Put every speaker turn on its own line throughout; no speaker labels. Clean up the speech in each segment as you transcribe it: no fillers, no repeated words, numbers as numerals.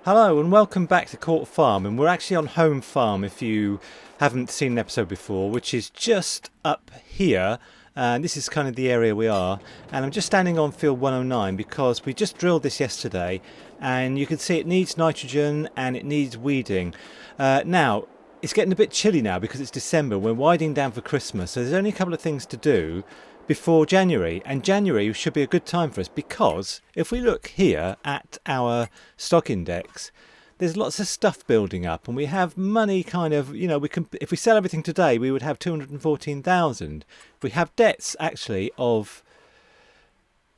Hello and welcome back to Court Farm, and we're actually on home farm if you haven't seen an episode before, which is just up here, and this is kind of the area we are. And I'm just standing on field 109 because we just drilled this yesterday, and you can see it needs nitrogen and it needs weeding. Now it's getting a bit chilly now because it's December, we're winding down for Christmas, so there's only a couple of things to do before January, and January should be a good time for us because if we look here at our stock index, there's lots of stuff building up, and we have money kind of, we can, if we sell everything today we would have 214,000. We have debts actually of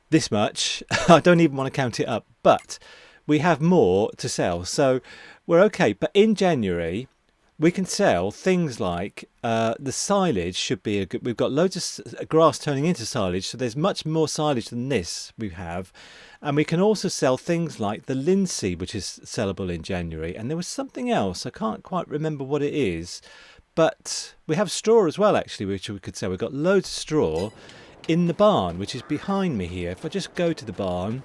this much. I don't even want to count it up, but we have more to sell, so we're okay. But in January we can sell things like the silage should be a good. We've got loads of grass turning into silage, so there's much more silage than this we have. And we can also sell things like the linseed, which is sellable in January. And there was something else, I can't quite remember what it is. But we have straw as well, actually, which we could sell. We've got loads of straw in the barn, which is behind me here. If I just go to the barn,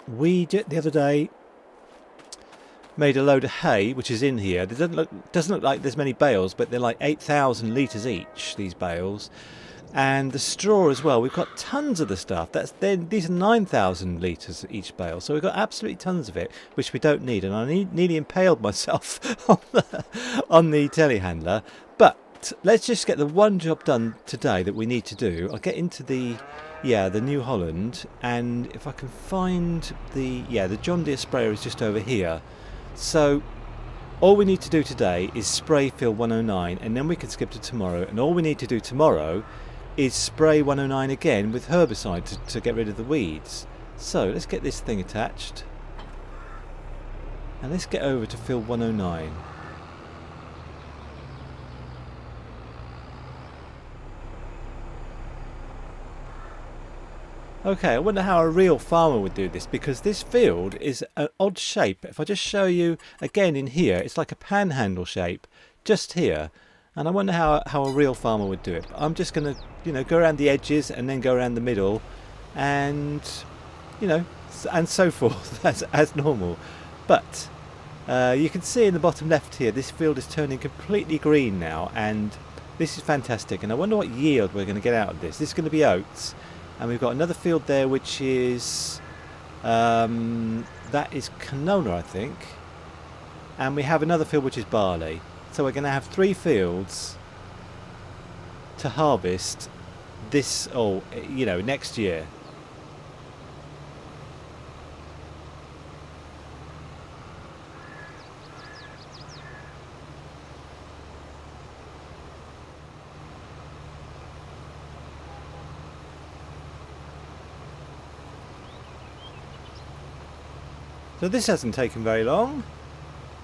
we did the other day made a load of hay, which is in here. It doesn't look like there's many bales, but they're like 8,000 litres each, these bales. And the straw as well, we've got tons of the stuff. These are 9,000 litres each bale, so we've got absolutely tons of it, which we don't need. And I nearly impaled myself on the telehandler. But let's just get the one job done today that we need to do. I'll get into the New Holland, and if I can find the John Deere sprayer is just over here. So all we need to do today is spray field 109, and then we can skip to tomorrow. And all we need to do tomorrow is spray 109 again with herbicide to get rid of the weeds. So let's get this thing attached, and let's get over to field 109. Okay, I wonder how a real farmer would do this, because this field is an odd shape. If I just show you again in here, it's like a panhandle shape just here, and I wonder how a real farmer would do it. But I'm just going to go around the edges and then go around the middle, and and so forth as normal. But you can see in the bottom left here, this field is turning completely green now, and this is fantastic. And I wonder what yield we're going to get out of this. This is going to be oats. And we've got another field there which is that is canola, I think, and we have another field which is barley. So we're going to have 3 fields to harvest this next year. So this hasn't taken very long.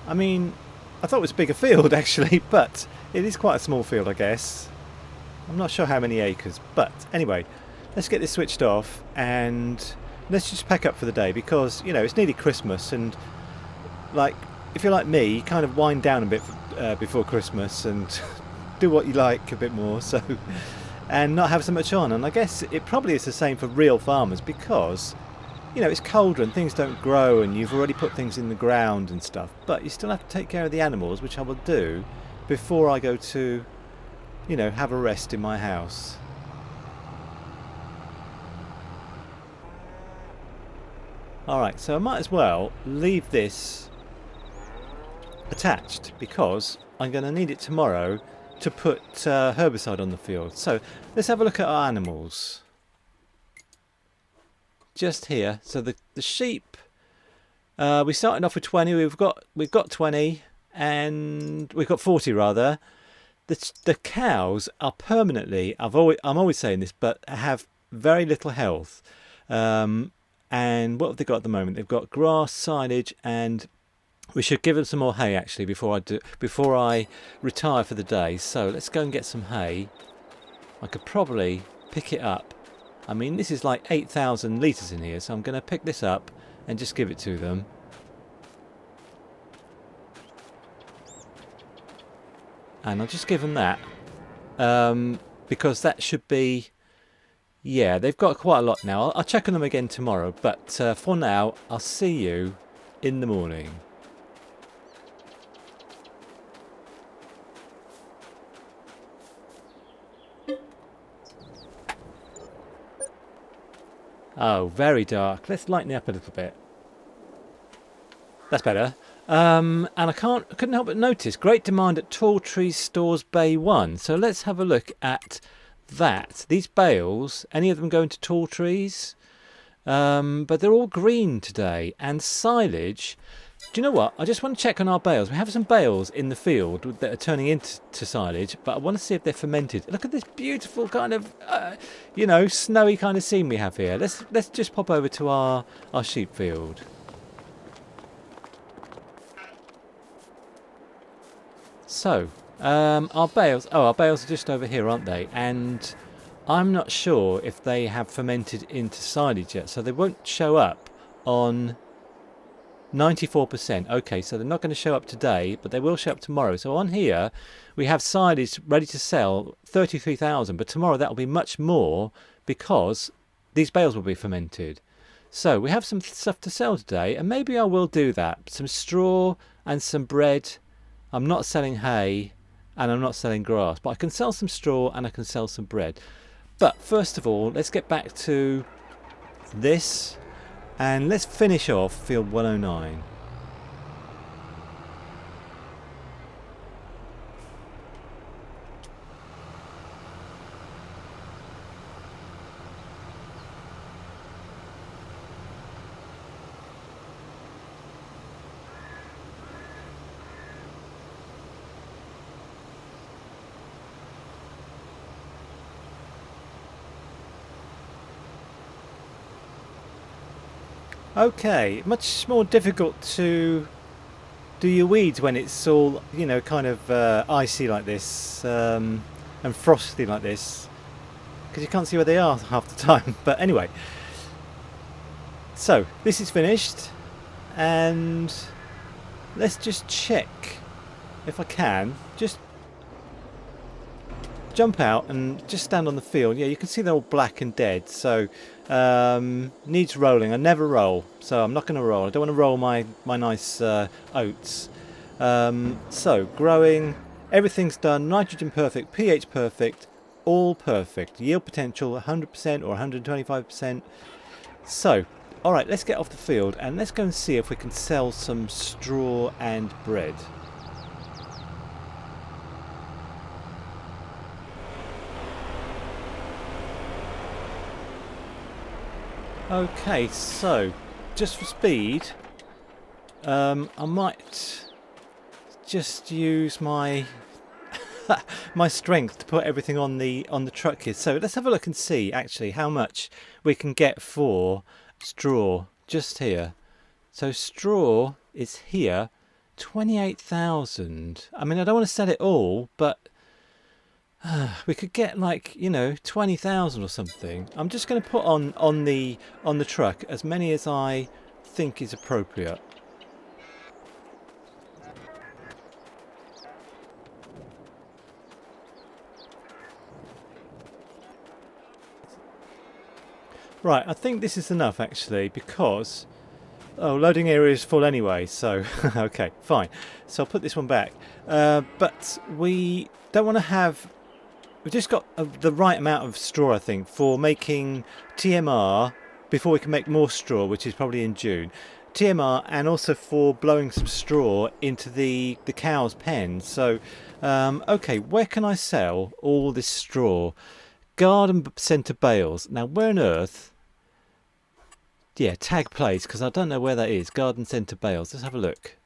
I mean, I thought it was a bigger field actually, but it is quite a small field, I guess. I'm not sure how many acres, but anyway, let's get this switched off and let's just pack up for the day, because it's nearly Christmas, and like if you're like me, you kind of wind down a bit before Christmas and do what you like a bit more, so and not have so much on. And I guess it probably is the same for real farmers, because it's colder and things don't grow, and you've already put things in the ground and stuff, but you still have to take care of the animals, which I will do before I go to, have a rest in my house. Alright, so I might as well leave this attached, because I'm going to need it tomorrow to put herbicide on the field. So let's have a look at our animals. Just here, so the sheep, we started off with 20. We've got 20, and we've got 40 rather. The cows are permanently, I'm always saying this, but have very little health. And what have they got at the moment? They've got grass, silage, and we should give them some more hay actually before I retire for the day. So let's go and get some hay. I could probably pick it up. I mean, this is like 8,000 litres in here, so I'm going to pick this up and just give it to them. And I'll just give them that, because that should be, they've got quite a lot now. I'll check on them again tomorrow, but for now, I'll see you in the morning. Oh, very dark. Let's lighten it up a little bit. That's better. And I couldn't help but notice great demand at Tall Trees Stores Bay 1. So let's have a look at that. These bales, any of them going to Tall Trees? But they're all green today. And silage. Do you know what? I just want to check on our bales. We have some bales in the field that are turning into silage, but I want to see if they're fermented. Look at this beautiful kind of, you know, snowy kind of scene we have here. Let's just pop over to our sheep field. So, our bales are just over here, aren't they? And I'm not sure if they have fermented into silage yet, so they won't show up on 94%. Okay, so they're not going to show up today, but they will show up tomorrow. So on here, we have silage ready to sell, 33,000, but tomorrow that'll be much more because these bales will be fermented. So we have some stuff to sell today, and maybe I will do that. Some straw and some bread. I'm not selling hay, and I'm not selling grass, but I can sell some straw and I can sell some bread. But first of all, let's get back to this. And let's finish off field 109. Okay, much more difficult to do your weeds when it's all, you know, kind of icy like this and frosty like this, because you can't see where they are half the time. But anyway, so this is finished, and let's just check if I can just jump out and just stand on the field. Yeah, you can see they're all black and dead, so needs rolling. I never roll, so I'm not going to roll. I don't want to roll my nice oats. So growing, everything's done. Nitrogen perfect, pH perfect, all perfect. Yield potential 100% or 125%. So alright, let's get off the field and let's go and see if we can sell some straw and bread. Okay, so just for speed, I might just use my my strength to put everything on the truck here. So let's have a look and see actually how much we can get for straw just here. So straw is here, 28,000. I mean, I don't want to sell it all, but we could get like, you know, 20,000 or something. I'm just going to put on the truck as many as I think is appropriate. Right, I think this is enough actually, because loading area is full anyway, so okay, fine. So I'll put this one back. But we don't want to have. We've just got the right amount of straw, I think, for making TMR before we can make more straw, which is probably in June. TMR, and also for blowing some straw into the cow's pen. So, okay, where can I sell all this straw? Garden centre bales. Now, where on earth? Yeah, tag place, because I don't know where that is. Garden centre bales. Let's have a look.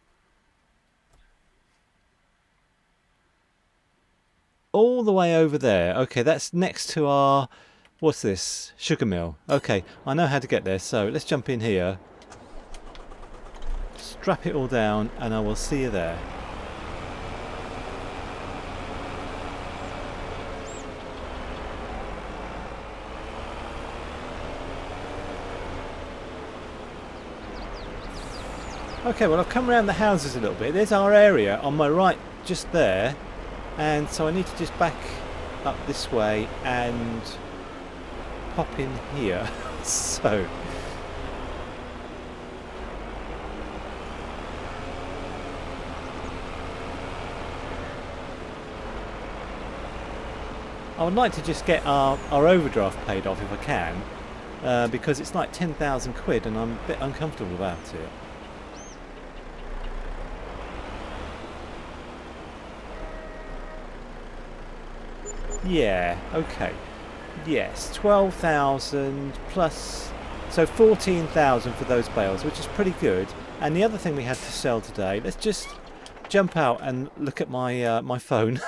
All the way over there. Okay, that's next to our, what's this? Sugar mill. Okay, I know how to get there, so let's jump in here. Strap it all down and I will see you there. Okay, well I've come around the houses a little bit. There's our area on my right, just there. And so I need to just back up this way and pop in here. So I would like to just get our overdraft paid off if I can, because it's like 10,000 quid and I'm a bit uncomfortable about it. Yeah, okay. Yes, 12,000 plus, so 14,000 for those bales, which is pretty good. And the other thing we had to sell today, let's just jump out and look at my my phone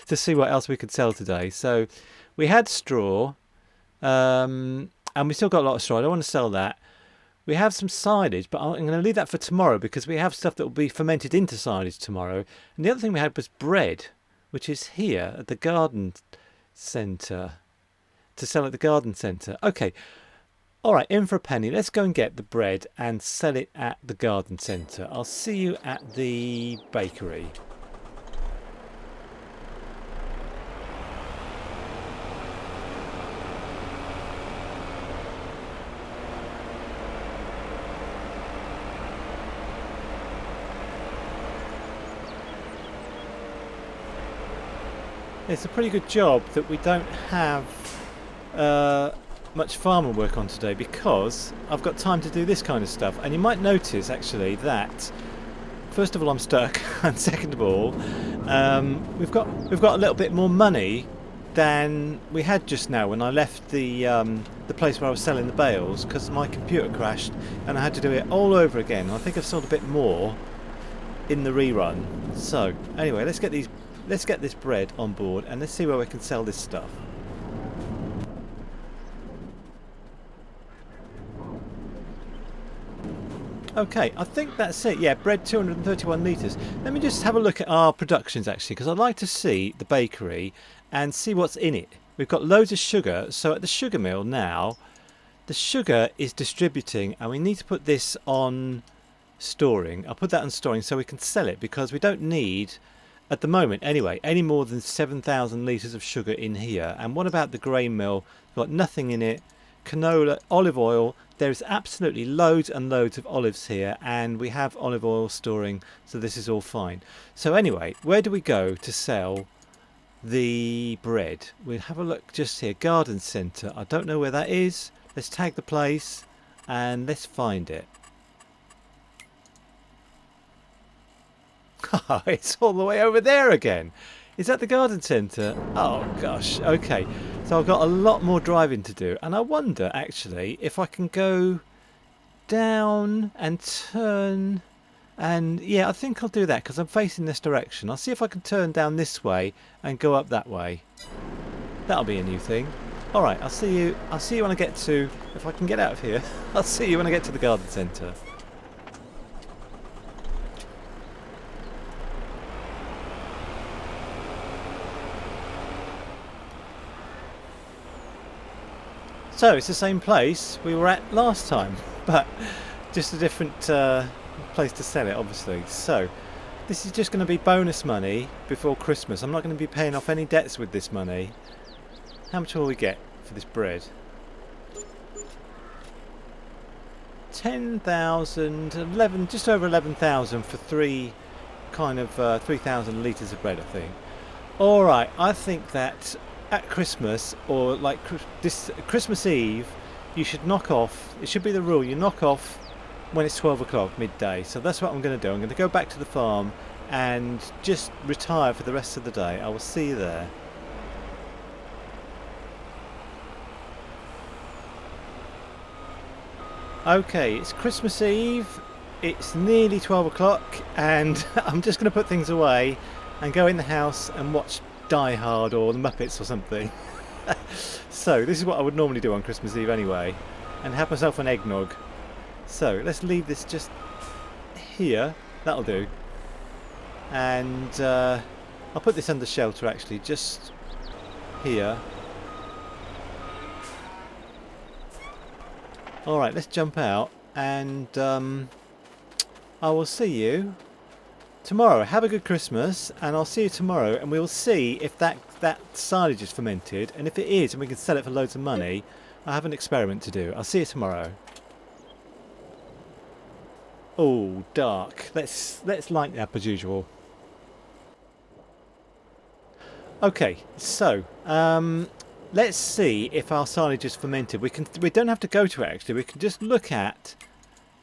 to see what else we could sell today. So we had straw, and we still got a lot of straw. I don't want to sell that. We have some silage, but I'm going to leave that for tomorrow because we have stuff that will be fermented into silage tomorrow. And the other thing we had was bread, which is here at the garden centre, to sell at the garden centre. Okay, all right, in for a penny. Let's go and get the bread and sell it at the garden centre. I'll see you at the bakery. It's a pretty good job that we don't have much farmer work on today because I've got time to do this kind of stuff. And you might notice actually that first of all I'm stuck, and second of all we've got a little bit more money than we had just now when I left the place where I was selling the bales, because my computer crashed and I had to do it all over again. I think I've sold a bit more in the rerun. So anyway, let's get this bread on board and let's see where we can sell this stuff. Okay, I think that's it. Yeah, bread 231 litres. Let me just have a look at our productions actually, because I'd like to see the bakery and see what's in it. We've got loads of sugar, so at the sugar mill now, the sugar is distributing and we need to put this on storing. I'll put that on storing so we can sell it, because we don't need, at the moment anyway, any more than 7,000 litres of sugar in here. And what about the grain mill? Got nothing in it. Canola, olive oil, there's absolutely loads and loads of olives here, and we have olive oil storing, so this is all fine. So anyway, where do we go to sell the bread? We'll have a look just here, garden centre. I don't know where that is. Let's tag the place and let's find it. It's all the way over there again. Is that the garden centre? Oh gosh, okay. So I've got a lot more driving to do, and I wonder actually if I can go down and turn, and yeah, I think I'll do that because I'm facing this direction. I'll see if I can turn down this way and go up that way. That'll be a new thing. Alright, I'll see you when I get to, if I can get out of here, I'll see you when I get to the garden centre. So it's the same place we were at last time, but just a different place to sell it, obviously. So this is just going to be bonus money before Christmas. I'm not going to be paying off any debts with this money. How much will we get for this bread? 10,000, 11, just over 11,000 for 3,000 litres of bread, I think. All right, I think that at Christmas, or like this Christmas Eve, you should knock off. It should be the rule. You knock off when it's 12 o'clock midday. So that's what I'm going to do. I'm going to go back to the farm and just retire for the rest of the day. I will see you there. Okay, it's Christmas Eve. It's nearly 12 o'clock, and I'm just going to put things away and go in the house and watch Die Hard or the Muppets or something. So this is what I would normally do on Christmas Eve anyway, and have myself an eggnog. So let's leave this just here. That'll do. And I'll put this under shelter actually, just here. Alright, let's jump out, and I will see you tomorrow. Have a good Christmas, and I'll see you tomorrow, and we'll see if that silage is fermented, and if it is and we can sell it for loads of money. I have an experiment to do. I'll see you tomorrow. Oh, dark. Let's light it up as usual. Okay, so let's see if our silage is fermented. We don't have to go to it actually. We can just look at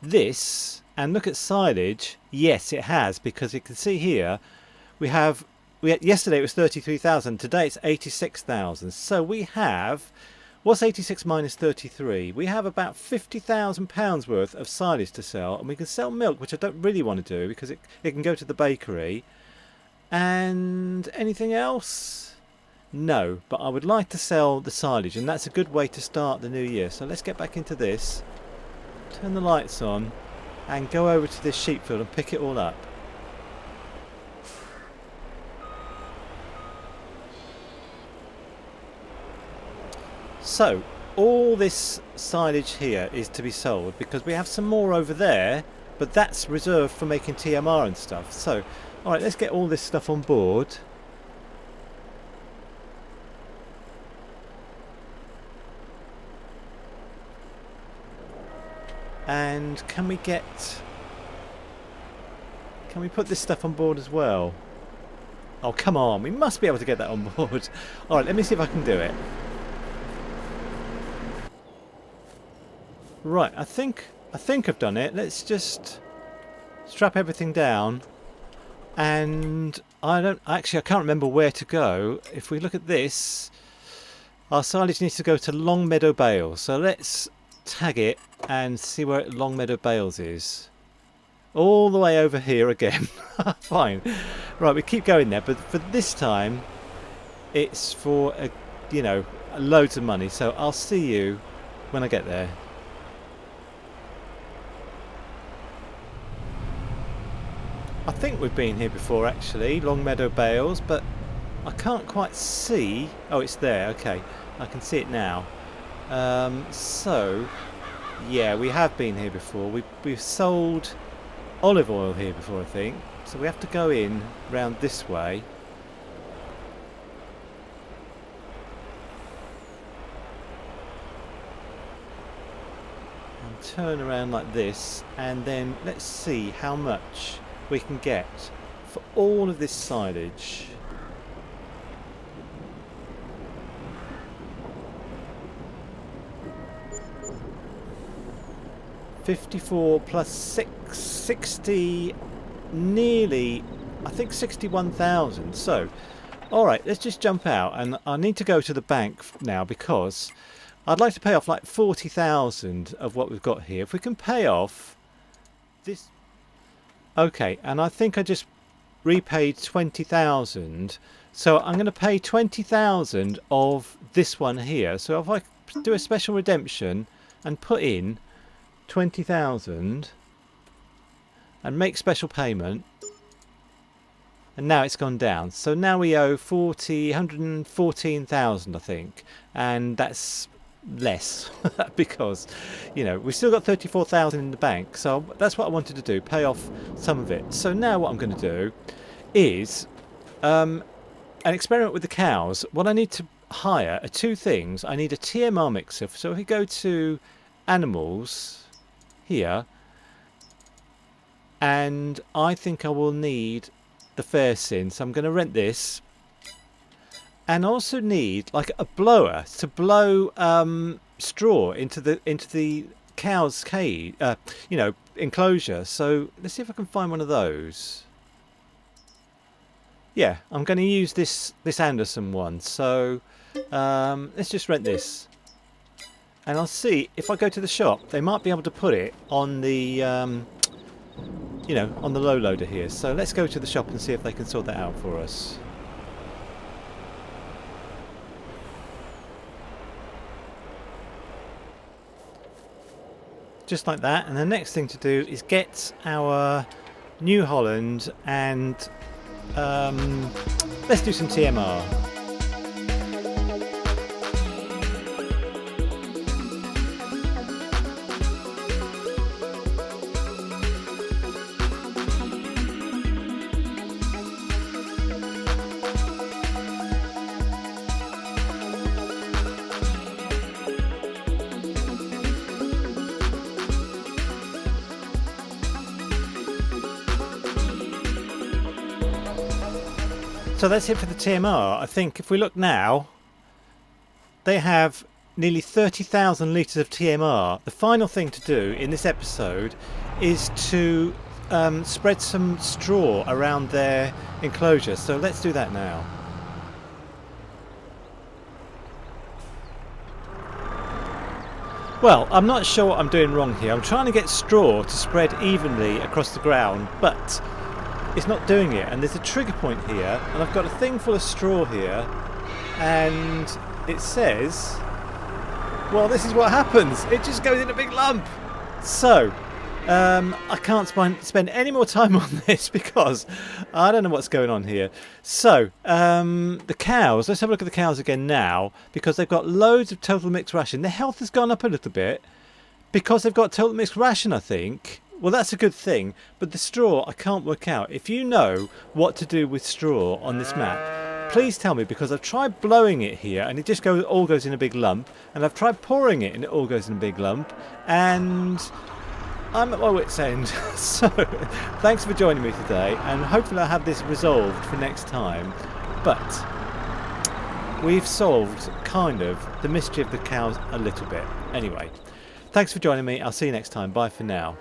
this and look at silage. Yes, it has, because you can see here we had, yesterday it was 33,000. Today it's 86,000. So we have, what's 86 minus 33? We have about £50,000 worth of silage to sell, and we can sell milk, which I don't really want to do because it can go to the bakery. And anything else? No, but I would like to sell the silage, and that's a good way to start the new year. So let's get back into this, turn the lights on, and go over to this sheep field and pick it all up. So all this silage here is to be sold, because we have some more over there, but that's reserved for making TMR and stuff. So alright, let's get all this stuff on board. And can we put this stuff on board as well? Oh, come on, we must be able to get that on board. Alright, let me see if I can do it. Right, I think I've done it. Let's just strap everything down. And I can't remember where to go. If we look at this, our silage needs to go to Longmeadow Bales. So let's tag it and see where Longmeadow Bales is. All the way over here again. Fine. Right, we keep going there, but for this time it's for loads of money. So I'll see you when I get there. I think we've been here before actually, Longmeadow Bales, but I can't quite see. Oh, it's there. Okay, I can see it now. So yeah, we have been here before. We've sold olive oil here before, I think. So we have to go in round this way. And turn around like this, and then let's see how much we can get for all of this silage. $54 plus 60, nearly, I think 61,000. So, all right, let's just jump out, and I need to go to the bank now because I'd like to pay off like 40,000 of what we've got here. If we can pay off this. Okay, and I think I just repaid 20,000, so I'm going to pay 20,000 of this one here. So if I do a special redemption and put in 20,000 and make special payment, and now it's gone down. So now we owe 114,000, I think, and that's less because we've still got 34,000 in the bank. So that's what I wanted to do, pay off some of it. So now what I'm going to do is an experiment with the cows. What I need to hire are two things. I need a TMR mixer. So if we go to animals here, and I think I will need the fair sin, so I'm going to rent this. And also need like a blower to blow straw into the cow's cage, enclosure. So let's see if I can find one of those. Yeah, I'm going to use this Anderson one. So let's just rent this, and I'll see if I go to the shop. They might be able to put it on the on the low loader here. So let's go to the shop and see if they can sort that out for us. Just like that, and the next thing to do is get our New Holland and let's do some TMR. So that's it for the TMR. I think if we look now, they have nearly 30,000 litres of TMR. The final thing to do in this episode is to spread some straw around their enclosure. So let's do that now. Well, I'm not sure what I'm doing wrong here. I'm trying to get straw to spread evenly across the ground, but it's not doing it. And there's a trigger point here, and I've got a thing full of straw here, and it says, well, this is what happens. It just goes in a big lump. So, I can't spend any more time on this because I don't know what's going on here. So, the cows, let's have a look at the cows again now, because they've got loads of total mixed ration. Their health has gone up a little bit because they've got total mixed ration, I think. Well, that's a good thing, but the straw I can't work out. If you know what to do with straw on this map, please tell me, because I've tried blowing it here and it just all goes in a big lump, and I've tried pouring it and it all goes in a big lump, and I'm at my wit's end. So, thanks for joining me today, and hopefully I'll have this resolved for next time. But we've solved kind of the mystery of the cows a little bit. Anyway, thanks for joining me. I'll see you next time. Bye for now.